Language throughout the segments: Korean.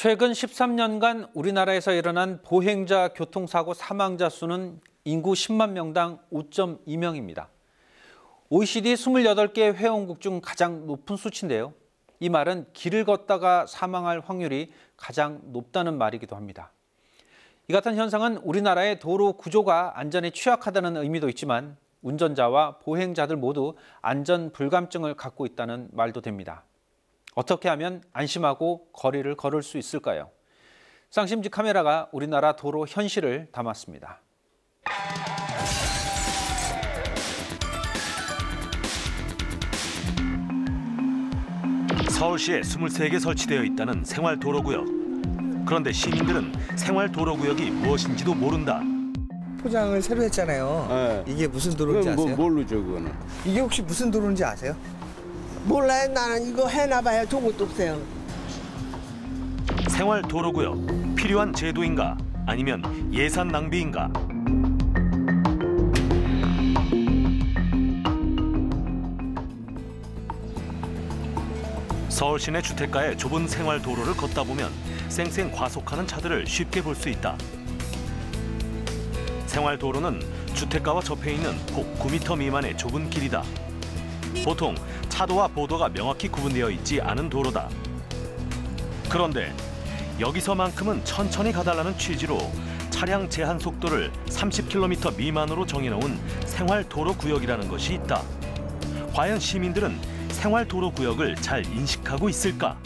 최근 13년간 우리나라에서 일어난 보행자 교통사고 사망자 수는 인구 10만 명당 5.2명입니다. OECD 28개 회원국 중 가장 높은 수치인데요. 이 말은 길을 걷다가 사망할 확률이 가장 높다는 말이기도 합니다. 이 같은 현상은 우리나라의 도로 구조가 안전에 취약하다는 의미도 있지만 운전자와 보행자들 모두 안전 불감증을 갖고 있다는 말도 됩니다. 어떻게 하면 안심하고 거리를 걸을 수 있을까요? 쌍심지 카메라가 우리나라 도로 현실을 담았습니다. 서울시에 23개 설치되어 있다는 생활도로구역. 그런데 시민들은 생활도로구역이 무엇인지도 모른다. 포장을 새로 했잖아요. 네. 이게 무슨 도로인지 아세요? 모르죠, 그거는. 이게 혹시 무슨 도로인지 아세요? 몰라요. 나는 이거 해놔봐야 좋은 것도 없어요. 생활도로구역, 필요한 제도인가? 아니면 예산 낭비인가? 서울 시내 주택가의 좁은 생활도로를 걷다 보면 쌩쌩 과속하는 차들을 쉽게 볼 수 있다. 생활도로는 주택가와 접해 있는 폭 9m 미만의 좁은 길이다. 보통 차도와 보도가 명확히 구분되어 있지 않은 도로다. 그런데 여기서만큼은 천천히 가달라는 취지로 차량 제한 속도를 30km 미만으로 정해놓은 생활도로구역이라는 것이 있다. 과연 시민들은 생활도로구역을 잘 인식하고 있을까?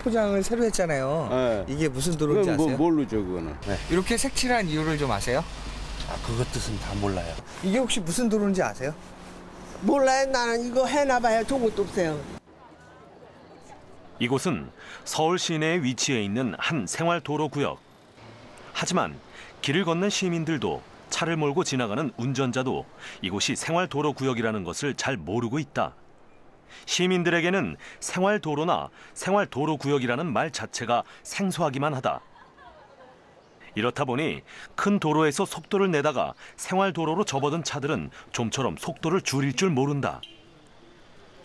포장을 새로 했잖아요. 네. 이게 무슨 도로인지 아세요? 모르죠, 그거는. 네. 이렇게 색칠한 이유를 좀 아세요? 그것 뜻은 다 몰라요. 이게 혹시 무슨 도로인지 아세요? 몰라요. 나는 이거 해놔봐야 좋은 것도 없어요. 이곳은 서울 시내에 위치해 있는 한 생활도로구역. 하지만 길을 걷는 시민들도 차를 몰고 지나가는 운전자도 이곳이 생활도로구역이라는 것을 잘 모르고 있다. 시민들에게는 생활도로나 생활도로구역이라는 말 자체가 생소하기만 하다. 이렇다 보니 큰 도로에서 속도를 내다가 생활도로로 접어든 차들은 좀처럼 속도를 줄일 줄 모른다.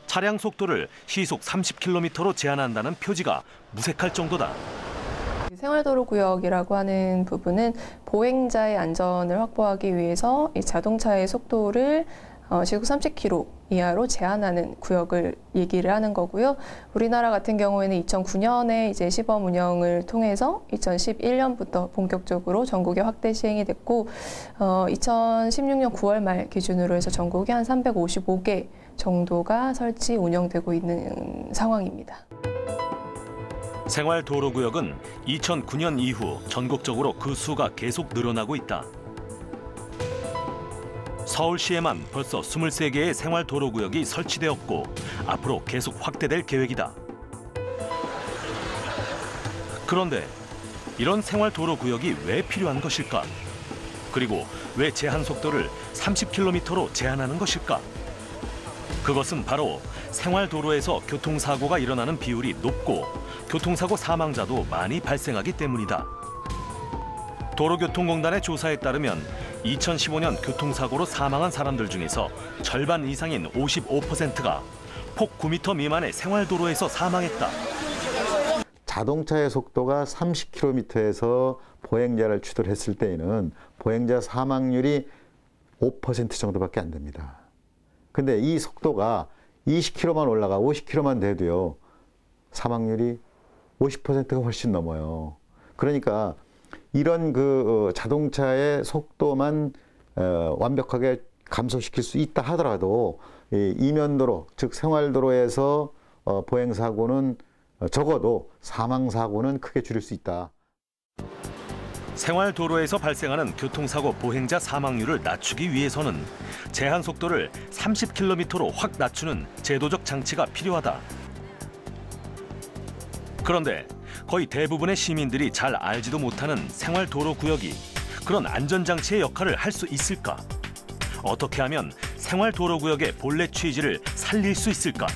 차량 속도를 시속 30km로 제한한다는 표지가 무색할 정도다. 생활도로구역이라고 하는 부분은 보행자의 안전을 확보하기 위해서 이 자동차의 속도를 시속 30km 이하로 제한하는 구역을 얘기를 하는 거고요. 우리나라 같은 경우에는 2009년에 이제 시범 운영을 통해서 2011년부터 본격적으로 전국에 확대 시행이 됐고 2016년 9월 말 기준으로 해서 전국에 한 355개 정도가 설치 운영되고 있는 상황입니다. 생활도로구역은 2009년 이후 전국적으로 그 수가 계속 늘어나고 있다. 서울시에만 벌써 23개의 생활도로구역이 설치되었고 앞으로 계속 확대될 계획이다. 그런데 이런 생활도로구역이 왜 필요한 것일까? 그리고 왜 제한 속도를 30km로 제한하는 것일까? 그것은 바로 생활도로에서 교통사고가 일어나는 비율이 높고 교통사고 사망자도 많이 발생하기 때문이다. 도로교통공단의 조사에 따르면 2015년 교통사고로 사망한 사람들 중에서 절반 이상인 55%가 폭 9m 미만의 생활도로에서 사망했다. 자동차의 속도가 30km에서 보행자를 추돌했을 때에는 보행자 사망률이 5% 정도밖에 안 됩니다. 근데 이 속도가 20km만 올라가 50km만 돼도요, 사망률이 50%가 훨씬 넘어요. 그러니까 이런 자동차의 속도만 완벽하게 감소시킬 수 있다 하더라도 이면도로, 즉 생활도로에서 보행사고는 적어도 사망사고는 크게 줄일 수 있다. 생활도로에서 발생하는 교통사고 보행자 사망률을 낮추기 위해서는 제한 속도를 30km로 확 낮추는 제도적 장치가 필요하다. 그런데 거의 대부분의 시민들이 잘 알지도 못하는 생활도로구역이 그런 안전장치의 역할을 할 수 있을까? 어떻게 하면 생활도로구역의 본래 취지를 살릴 수 있을까?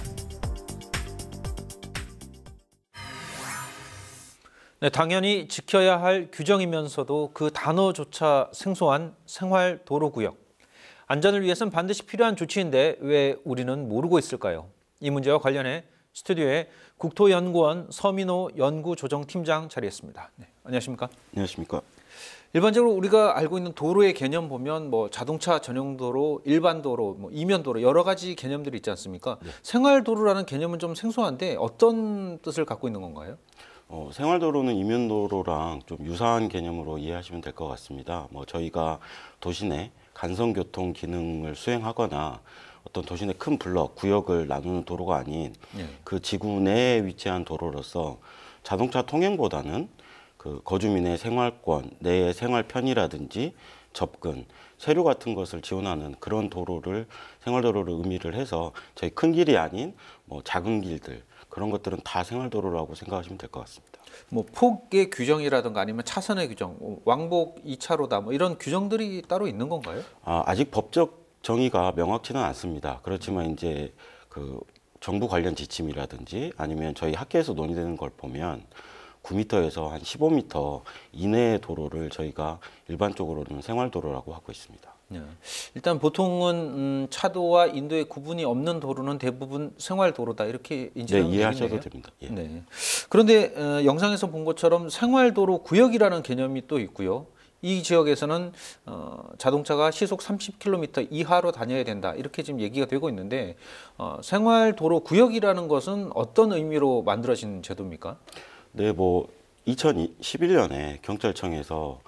네, 당연히 지켜야 할 규정이면서도 그 단어조차 생소한 생활도로구역. 안전을 위해서는 반드시 필요한 조치인데 왜 우리는 모르고 있을까요? 이 문제와 관련해 스튜디오에 국토연구원 서민호 연구조정팀장 자리했습니다. 네, 안녕하십니까? 안녕하십니까? 일반적으로 우리가 알고 있는 도로의 개념 보면 뭐 자동차 전용 도로, 일반 도로, 뭐 이면 도로 여러 가지 개념들이 있지 않습니까? 네. 생활도로라는 개념은 좀 생소한데 어떤 뜻을 갖고 있는 건가요? 생활도로는 이면도로랑 좀 유사한 개념으로 이해하시면 될 것 같습니다. 뭐 저희가 도시 내 간선교통 기능을 수행하거나 어떤 도시 내 큰 블록, 구역을 나누는 도로가 아닌 그 지구 내에 위치한 도로로서 자동차 통행보다는 그 거주민의 생활권, 내의 생활 편의라든지 접근, 세류 같은 것을 지원하는 그런 도로를 생활도로를 의미를 해서 저희 큰 길이 아닌 뭐 작은 길들 그런 것들은 다 생활도로라고 생각하시면 될 것 같습니다. 뭐 폭의 규정이라든가 아니면 차선의 규정, 왕복 2차로다 뭐 이런 규정들이 따로 있는 건가요? 아직 법적 정의가 명확치는 않습니다. 그렇지만 이제 그 정부 관련 지침이라든지 아니면 저희 학계에서 논의되는 걸 보면 9m에서 한 15m 이내의 도로를 저희가 일반적으로는 생활도로라고 하고 있습니다. 네. 일단 보통은 차도와 인도의 구분이 없는 도로는 대부분 생활도로다 이렇게 인지하면 이해하셔도 됩니다. 예. 네. 그런데 영상에서 본 것처럼 생활도로 구역이라는 개념이 또 있고요. 이 지역에서는 자동차가 시속 30km 이하로 다녀야 된다 이렇게 지금 얘기가 되고 있는데 생활도로 구역이라는 것은 어떤 의미로 만들어진 제도입니까? 네, 뭐 2011년에 경찰청에서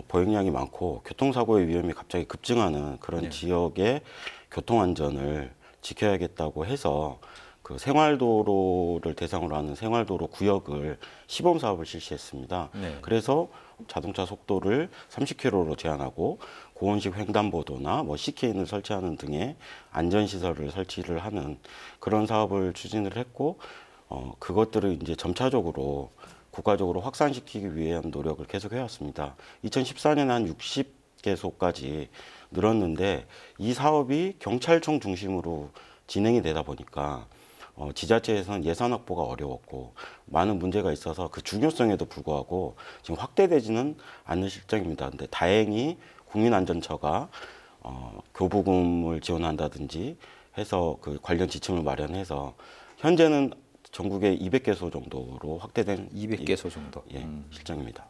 보행량이 많고 교통사고의 위험이 갑자기 급증하는 그런 지역의 교통안전을 지켜야겠다고 해서 그 생활도로를 대상으로 하는 생활도로 구역을 시범 사업을 실시했습니다. 그래서 자동차 속도를 30km로 제한하고 고온식 횡단보도나 뭐 CKN을 설치하는 등의 안전시설을 설치를 하는 그런 사업을 추진을 했고 그것들을 이제 점차적으로 국가적으로 확산시키기 위한 노력을 계속 해왔습니다. 2014년에 한 60개소까지 늘었는데 이 사업이 경찰청 중심으로 진행이 되다 보니까 지자체에서는 예산 확보가 어려웠고 많은 문제가 있어서 그 중요성에도 불구하고 지금 확대되지는 않는 실정입니다. 근데 다행히 국민안전처가 교부금을 지원한다든지 해서 그 관련 지침을 마련해서 현재는 전국에 200개소 정도로 확대된 200개소 정도 실정입니다.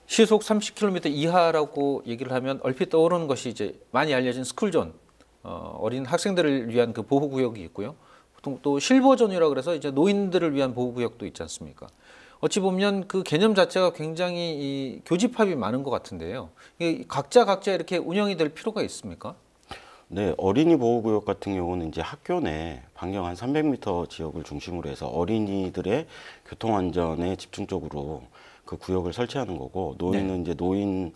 시속 30km 이하라고 얘기를 하면 얼핏 떠오르는 것이 이제 많이 알려진 스쿨존, 어린 학생들을 위한 그 보호구역이 있고요. 보통 또 실버존이라 그래서 이제 노인들을 위한 보호구역도 있지 않습니까? 어찌 보면 그 개념 자체가 굉장히 이 교집합이 많은 것 같은데요. 이게 각자 이렇게 운영이 될 필요가 있습니까? 네, 어린이 보호구역 같은 경우는 이제 학교 내 반경 한 300m 지역을 중심으로 해서 어린이들의 교통안전에 집중적으로 그 구역을 설치하는 거고 노인은 이제 노인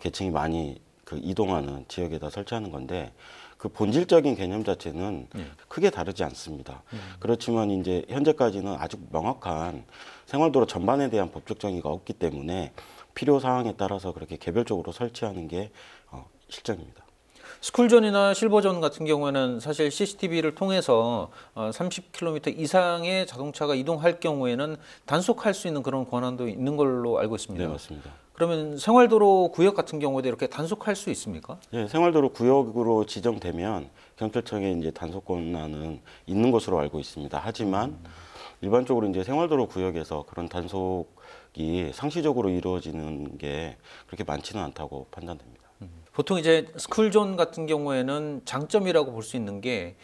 계층이 많이 그 이동하는 지역에다 설치하는 건데 그 본질적인 개념 자체는 크게 다르지 않습니다. 그렇지만 이제 현재까지는 아주 명확한 생활도로 전반에 대한 법적 정의가 없기 때문에 필요 사항에 따라서 그렇게 개별적으로 설치하는 게 실정입니다. 스쿨존이나 실버존 같은 경우에는 사실 CCTV를 통해서 30km 이상의 자동차가 이동할 경우에는 단속할 수 있는 그런 권한도 있는 걸로 알고 있습니다. 네, 맞습니다. 그러면 생활도로 구역 같은 경우에도 이렇게 단속할 수 있습니까? 네, 생활도로 구역으로 지정되면 경찰청에 이제 단속 권한은 있는 것으로 알고 있습니다. 하지만 일반적으로 이제 생활도로 구역에서 그런 단속이 상시적으로 이루어지는 게 그렇게 많지는 않다고 판단됩니다. 보통 이제 스쿨존 같은 경우에는 장점이라고 볼 수 있는 게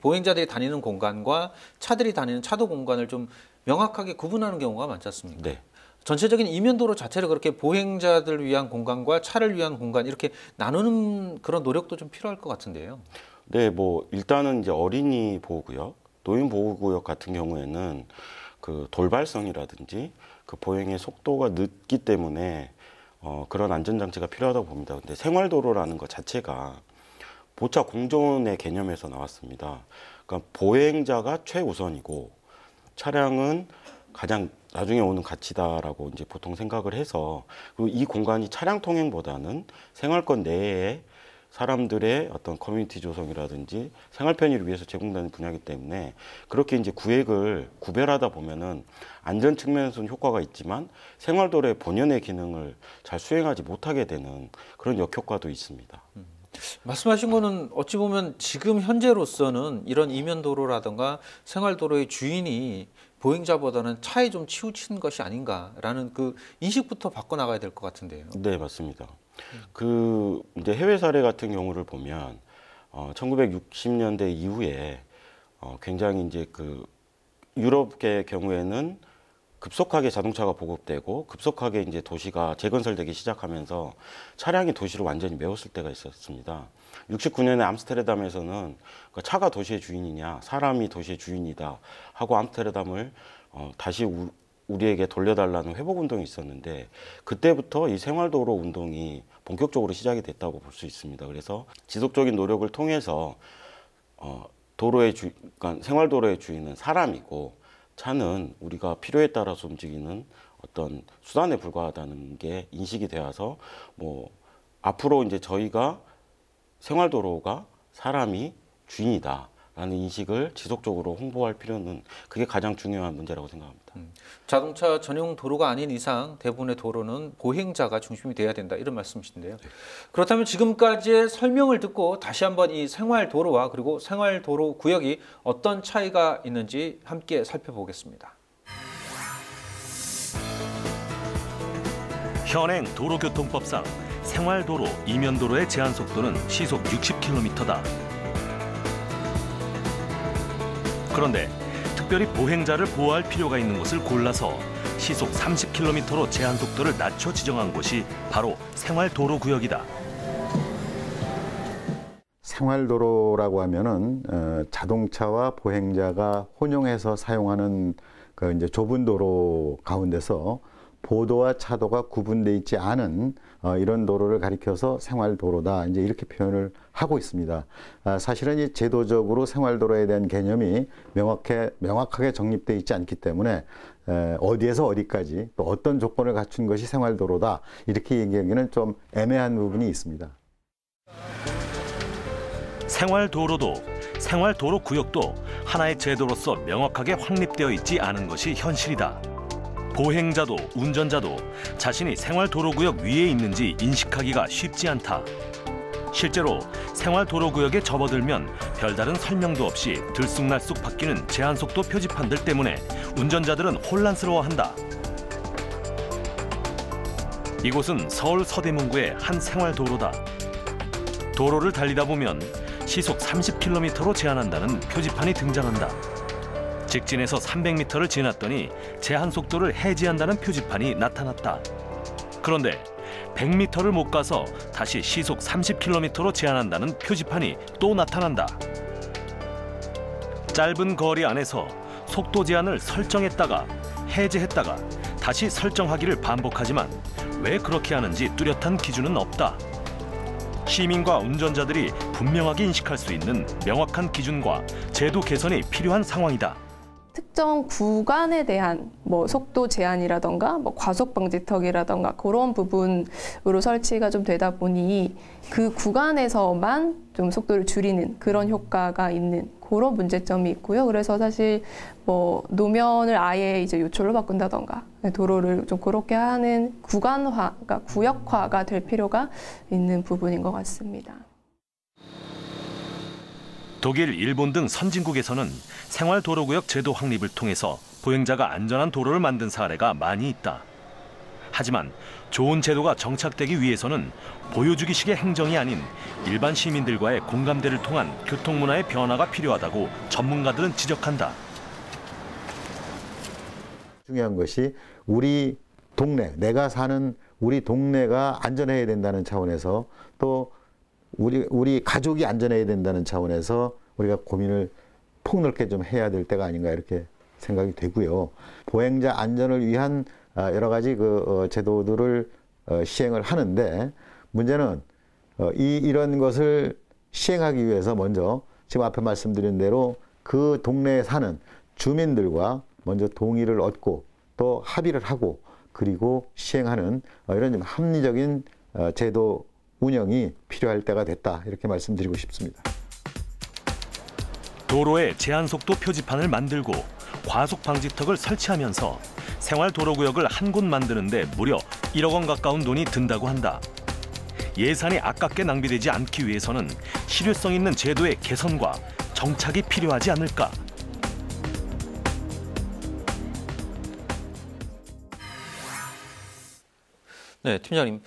보행자들이 다니는 공간과 차들이 다니는 차도 공간을 좀 명확하게 구분하는 경우가 많지 않습니까? 네. 전체적인 이면도로 자체를 그렇게 보행자들을 위한 공간과 차를 위한 공간 이렇게 나누는 그런 노력도 좀 필요할 것 같은데요. 네, 뭐 일단은 이제 어린이 보호구역, 노인 보호구역 같은 경우에는 그 돌발성이라든지 그 보행의 속도가 늦기 때문에 그런 안전장치가 필요하다고 봅니다. 근데 생활도로라는 것 자체가 보차 공존의 개념에서 나왔습니다. 그러니까 보행자가 최우선이고 차량은 가장 나중에 오는 가치다라고 이제 보통 생각을 해서 그리고 이 공간이 차량 통행보다는 생활권 내에 사람들의 어떤 커뮤니티 조성이라든지 생활 편의를 위해서 제공되는 분야이기 때문에 그렇게 이제 구획을 구별하다 보면은 안전 측면에서는 효과가 있지만 생활도로의 본연의 기능을 잘 수행하지 못하게 되는 그런 역효과도 있습니다. 말씀하신 거는 어찌 보면 지금 현재로서는 이런 이면도로라든가 생활도로의 주인이 보행자보다는 차에 좀 치우친 것이 아닌가라는 그 인식부터 바꿔나가야 될 것 같은데요. 네, 맞습니다. 그 이제 해외 사례 같은 경우를 보면 1960년대 이후에 굉장히 이제 그 유럽의 경우에는 급속하게 자동차가 보급되고 급속하게 이제 도시가 재건설되기 시작하면서 차량이 도시를 완전히 메웠을 때가 있었습니다. 69년에 암스테르담에서는 차가 도시의 주인이냐, 사람이 도시의 주인이다 하고 암스테르담을 다시 우리에게 돌려달라는 회복 운동이 있었는데 그때부터 이 생활도로 운동이 본격적으로 시작이 됐다고 볼 수 있습니다. 그래서 지속적인 노력을 통해서 그러니까 생활도로의 주인은 사람이고 차는 우리가 필요에 따라서 움직이는 어떤 수단에 불과하다는 게 인식이 되어서 뭐 앞으로 이제 저희가 생활도로가 사람이 주인이다라는 인식을 지속적으로 홍보할 필요는 그게 가장 중요한 문제라고 생각합니다. 자동차 전용 도로가 아닌 이상 대부분의 도로는 보행자가 중심이 돼야 된다 이런 말씀이신데요. 네. 그렇다면 지금까지의 설명을 듣고 다시 한번 이 생활도로와 그리고 생활도로 구역이 어떤 차이가 있는지 함께 살펴보겠습니다. 현행 도로교통법상 생활도로, 이면도로의 제한 속도는 시속 60km다. 그런데 특별히 보행자를 보호할 필요가 있는 곳을 골라서 시속 30km로 제한 속도를 낮춰 지정한 곳이 바로 생활도로구역이다. 생활도로라고 하면은 자동차와 보행자가 혼용해서 사용하는 그 이제 좁은 도로 가운데서 보도와 차도가 구분되어 있지 않은 이런 도로를 가리켜서 생활도로다 이제 이렇게 표현을 하고 있습니다. 사실은 이 제도적으로 생활도로에 대한 개념이 명확하게 정립되어 있지 않기 때문에 어디에서 어디까지 또 어떤 조건을 갖춘 것이 생활도로다 이렇게 얘기하기는 좀 애매한 부분이 있습니다. 생활도로도 생활도로구역도 하나의 제도로서 명확하게 확립되어 있지 않은 것이 현실이다. 보행자도 운전자도 자신이 생활도로구역 위에 있는지 인식하기가 쉽지 않다. 실제로 생활도로구역에 접어들면 별다른 설명도 없이 들쑥날쑥 바뀌는 제한속도 표지판들 때문에 운전자들은 혼란스러워한다. 이곳은 서울 서대문구의 한 생활도로다. 도로를 달리다 보면 시속 30km로 제한한다는 표지판이 등장한다. 직진해서 300m를 지났더니 제한 속도를 해지한다는 표지판이 나타났다. 그런데 100m를 못 가서 다시 시속 30km로 제한한다는 표지판이 또 나타난다. 짧은 거리 안에서 속도 제한을 설정했다가 해제했다가 다시 설정하기를 반복하지만 왜 그렇게 하는지 뚜렷한 기준은 없다. 시민과 운전자들이 분명하게 인식할 수 있는 명확한 기준과 제도 개선이 필요한 상황이다. 특정 구간에 대한 뭐 속도 제한이라던가 뭐 과속 방지턱이라던가 그런 부분으로 설치가 좀 되다 보니 그 구간에서만 좀 속도를 줄이는 그런 효과가 있는 그런 문제점이 있고요. 그래서 사실 뭐 노면을 아예 이제 요철로 바꾼다던가 도로를 좀 그렇게 하는 구간화, 그러니까 구역화가 될 필요가 있는 부분인 것 같습니다. 독일, 일본 등 선진국에서는 생활도로구역 제도 확립을 통해서 보행자가 안전한 도로를 만든 사례가 많이 있다. 하지만 좋은 제도가 정착되기 위해서는 보여주기식의 행정이 아닌 일반 시민들과의 공감대를 통한 교통문화의 변화가 필요하다고 전문가들은 지적한다. 중요한 것이 우리 동네, 내가 사는 우리 동네가 안전해야 된다는 차원에서 또 우리 가족이 안전해야 된다는 차원에서 우리가 고민을 폭넓게 좀 해야 될 때가 아닌가 이렇게 생각이 되고요. 보행자 안전을 위한 여러 가지 그 제도들을 시행을 하는데 문제는 이런 것을 시행하기 위해서 먼저 지금 앞에 말씀드린 대로 그 동네에 사는 주민들과 먼저 동의를 얻고 또 합의를 하고 그리고 시행하는 이런 좀 합리적인 제도 운영이 필요할 때가 됐다 이렇게 말씀드리고 싶습니다. 도로에 제한속도 표지판을 만들고 과속 방지턱을 설치하면서 생활도로구역을 한 곳 만드는데 무려 1억 원 가까운 돈이 든다고 한다. 예산이 아깝게 낭비되지 않기 위해서는 실효성 있는 제도의 개선과 정착이 필요하지 않을까. 네, 팀장님.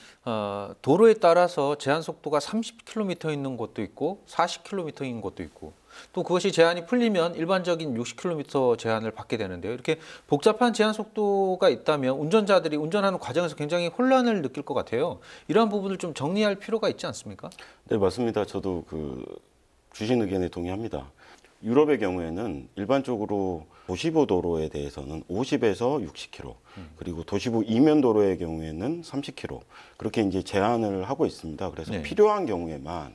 도로에 따라서 제한 속도가 30km 있는 곳도 있고 40km인 곳도 있고 또 그것이 제한이 풀리면 일반적인 60km 제한을 받게 되는데요. 이렇게 복잡한 제한 속도가 있다면 운전자들이 운전하는 과정에서 굉장히 혼란을 느낄 것 같아요. 이러한 부분을 좀 정리할 필요가 있지 않습니까? 네, 맞습니다. 저도 주신 의견에 동의합니다. 유럽의 경우에는 일반적으로 도시부 도로에 대해서는 50에서 60km, 그리고 도시부 이면 도로의 경우에는 30km 그렇게 이제 제한을 하고 있습니다. 그래서 네. 필요한 경우에만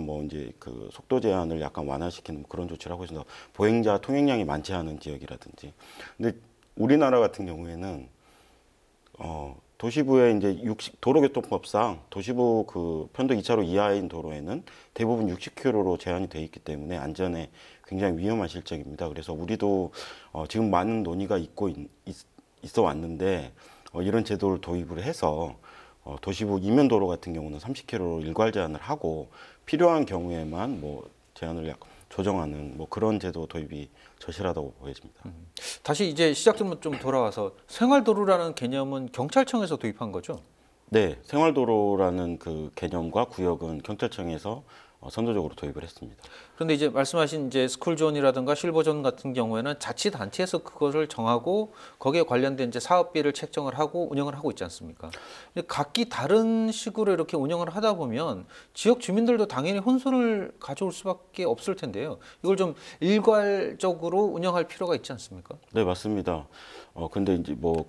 뭐 이제 그 속도 제한을 약간 완화시키는 그런 조치를 하고 있습니다. 보행자 통행량이 많지 않은 지역이라든지. 근데 우리나라 같은 경우에는 도시부의 이제 도로교통법상 도시부 그 편도 2차로 이하인 도로에는 대부분 60km로 제한이 돼 있기 때문에 안전에 굉장히 위험한 실정입니다. 그래서 우리도 지금 많은 논의가 있어 왔는데 이런 제도를 도입을 해서 도시부 이면 도로 같은 경우는 30km로 일괄 제한을 하고 필요한 경우에만 뭐 제한을 조정하는 뭐 그런 제도 도입이 절실하다고 보여집니다. 다시 이제 시작점으로 좀 돌아와서 생활도로라는 개념은 경찰청에서 도입한 거죠? 네, 생활도로라는 그 개념과 구역은 경찰청에서 선도적으로 도입을 했습니다. 그런데 이제 말씀하신 이제 스쿨존이라든가 실버존 같은 경우에는 자치단체에서 그것을 정하고 거기에 관련된 이제 사업비를 책정을 하고 운영을 하고 있지 않습니까? 근데 각기 다른 식으로 이렇게 운영을 하다 보면 지역 주민들도 당연히 혼선을 가져올 수밖에 없을 텐데요. 이걸 좀 일괄적으로 운영할 필요가 있지 않습니까? 네, 맞습니다. 근데 이제 뭐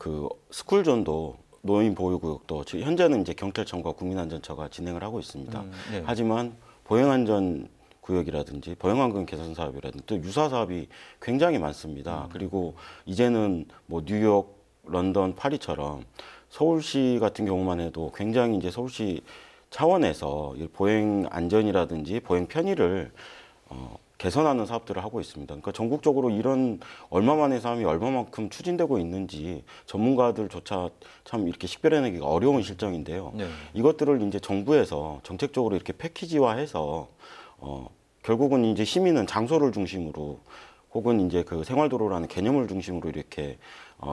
스쿨존도 노인 보호구역도 현재는 이제 경찰청과 국민안전처가 진행을 하고 있습니다. 네. 하지만 보행안전 구역이라든지 보행환경 개선 사업이라든지 또 유사 사업이 굉장히 많습니다. 그리고 이제는 뭐 뉴욕, 런던, 파리처럼 서울시 같은 경우만 해도 굉장히 이제 서울시 차원에서 보행 안전이라든지 보행 편의를 개선하는 사업들을 하고 있습니다. 그러니까 전국적으로 이런 얼마만의 사업이 얼마만큼 추진되고 있는지 전문가들조차 참 이렇게 식별해내기가 어려운 실정인데요. 네. 이것들을 이제 정부에서 정책적으로 이렇게 패키지화해서 결국은 이제 시민은 장소를 중심으로 혹은 이제 그 생활도로라는 개념을 중심으로 이렇게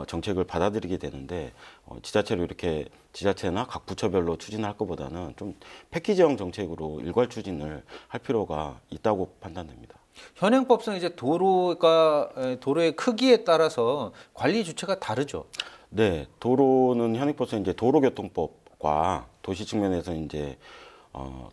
정책을 받아들이게 되는데 지자체로 이렇게 지자체나 각 부처별로 추진할 것보다는 좀 패키지형 정책으로 일괄 추진을 할 필요가 있다고 판단됩니다. 현행법상 이제 도로의 크기에 따라서 관리 주체가 다르죠. 네, 도로는 현행법상 이제 도로교통법과 도시 측면에서 이제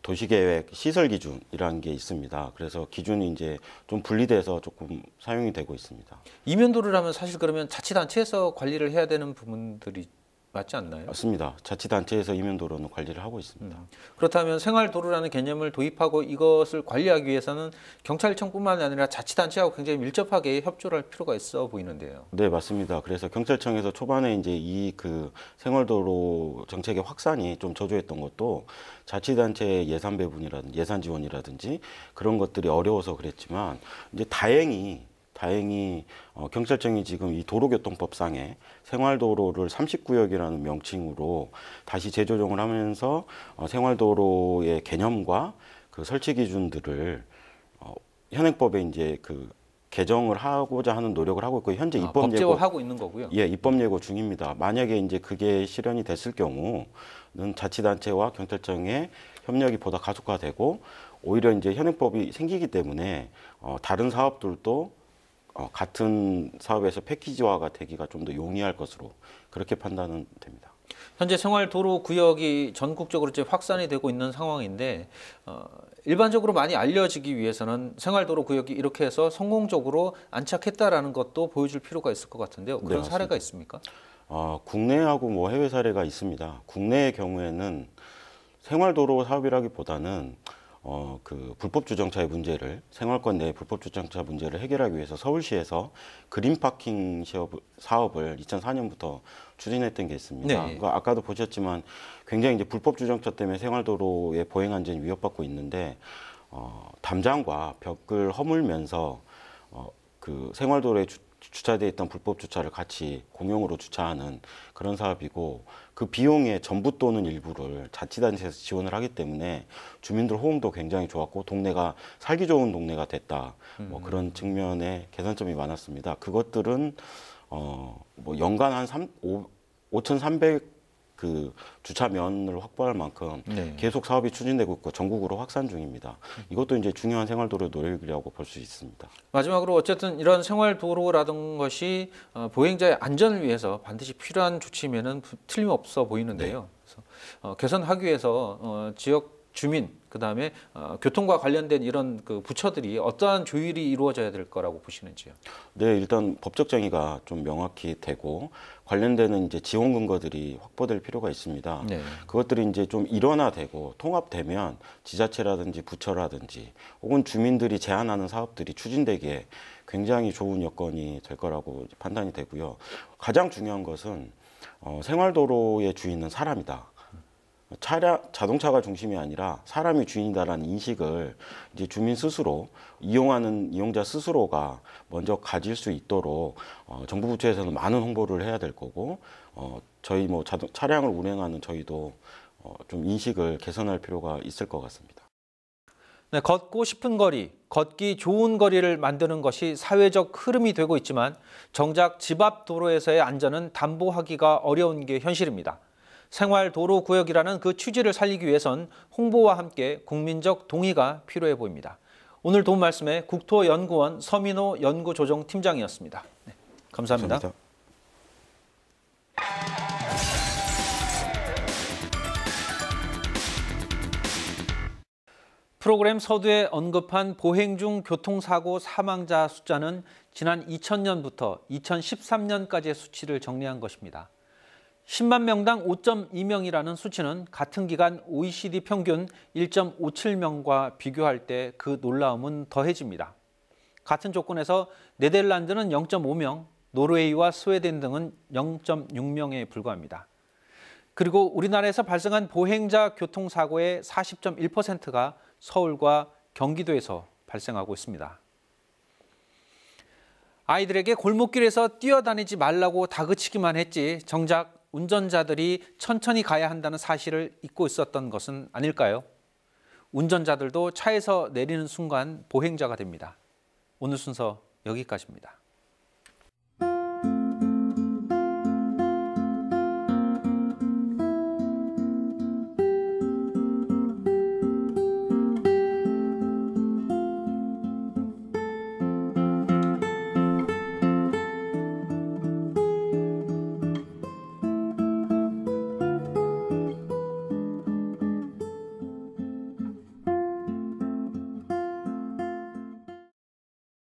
도시계획 시설 기준이라는 게 있습니다. 그래서 기준이 이제 좀 분리돼서 조금 사용이 되고 있습니다. 이면도로라면 사실 그러면 자치단체에서 관리를 해야 되는 부분들이 맞지 않나요? 맞습니다. 자치단체에서 이면도로는 관리를 하고 있습니다. 그렇다면 생활도로라는 개념을 도입하고 이것을 관리하기 위해서는 경찰청뿐만 아니라 자치단체하고 굉장히 밀접하게 협조를 할 필요가 있어 보이는데요. 네, 맞습니다. 그래서 경찰청에서 초반에 이제 이 생활도로 정책의 확산이 좀 저조했던 것도 자치단체의 예산 배분이라든지 예산 지원이라든지 그런 것들이 어려워서 그랬지만 이제 다행히 경찰청이 지금 이 도로교통법상에 생활도로를 30구역이라는 명칭으로 다시 재조정을 하면서 생활도로의 개념과 그 설치 기준들을 현행법에 이제 개정을 하고자 하는 노력을 하고 있고 현재 입법 법제화하고 있는 거고요. 예, 입법 예고 중입니다. 만약에 이제 그게 실현이 됐을 경우는 자치단체와 경찰청의 협력이 보다 가속화되고 오히려 이제 현행법이 생기기 때문에 다른 사업들도 같은 사업에서 패키지화가 되기가 좀 더 용이할 것으로 그렇게 판단은 됩니다. 현재 생활도로 구역이 전국적으로 이제 확산이 되고 있는 상황인데 일반적으로 많이 알려지기 위해서는 생활도로 구역이 이렇게 해서 성공적으로 안착했다라는 것도 보여줄 필요가 있을 것 같은데요. 그런 네, 사례가 있습니까? 국내하고 뭐 해외 사례가 있습니다. 국내의 경우에는 생활도로 사업이라기보다는 불법 주정차의 문제를 생활권 내 불법 주정차 문제를 해결하기 위해서 서울시에서 그린 파킹 사업을 2004년부터 추진했던 게 있습니다. 네. 그러니까 아까도 보셨지만 굉장히 이제 불법 주정차 때문에 생활도로의 보행 안전이 위협받고 있는데 담장과 벽을 허물면서 생활도로의 주차되어 있던 불법 주차를 같이 공용으로 주차하는 그런 사업이고, 그 비용의 전부 또는 일부를 자치단체에서 지원을 하기 때문에 주민들 호응도 굉장히 좋았고 동네가 살기 좋은 동네가 됐다. 뭐 그런 측면의 개선점이 많았습니다. 그것들은 뭐 연간 한 5,300 그 주차면을 확보할 만큼 네. 계속 사업이 추진되고 있고 전국으로 확산 중입니다. 이것도 이제 중요한 생활도로 노력이라고 볼 수 있습니다. 마지막으로 어쨌든 이런 생활도로라든 것이 보행자의 안전을 위해서 반드시 필요한 조치면은 틀림없어 보이는데요. 그래서 개선하기 위해서 지역 주민 그다음에 교통과 관련된 이런 그 부처들이 어떠한 조율이 이루어져야 될 거라고 보시는지요? 네, 일단 법적 정의가 좀 명확히 되고 관련되는 이제 지원 근거들이 확보될 필요가 있습니다. 네. 그것들이 이제 좀 일원화되고 통합되면 지자체라든지 부처라든지 혹은 주민들이 제안하는 사업들이 추진되기에 굉장히 좋은 여건이 될 거라고 판단이 되고요. 가장 중요한 것은 생활도로의 주인은 사람이다. 자동차가 중심이 아니라 사람이 주인이다라는 인식을 이제 주민 스스로 이용하는 이용자 스스로가 먼저 가질 수 있도록 정부 부처에서는 많은 홍보를 해야 될 거고 저희 뭐 차량을 운행하는 저희도 좀 인식을 개선할 필요가 있을 것 같습니다. 네, 걷고 싶은 거리, 걷기 좋은 거리를 만드는 것이 사회적 흐름이 되고 있지만 정작 집 앞 도로에서의 안전은 담보하기가 어려운 게 현실입니다. 생활도로구역이라는 그 취지를 살리기 위해선 홍보와 함께 국민적 동의가 필요해 보입니다. 오늘 도움 말씀에 국토연구원 서민호 연구조정팀장이었습니다. 네, 감사합니다. 감사합니다. 프로그램 서두에 언급한 보행 중 교통사고 사망자 숫자는 지난 2000년부터 2013년까지의 수치를 정리한 것입니다. 10만 명당 5.2명이라는 수치는 같은 기간 OECD 평균 1.57명과 비교할 때 그 놀라움은 더해집니다. 같은 조건에서 네덜란드는 0.5명, 노르웨이와 스웨덴 등은 0.6명에 불과합니다. 그리고 우리나라에서 발생한 보행자 교통사고의 40.1%가 서울과 경기도에서 발생하고 있습니다. 아이들에게 골목길에서 뛰어다니지 말라고 다그치기만 했지 정작 운전자들이 천천히 가야 한다는 사실을 잊고 있었던 것은 아닐까요? 운전자들도 차에서 내리는 순간 보행자가 됩니다. 오늘 순서 여기까지입니다.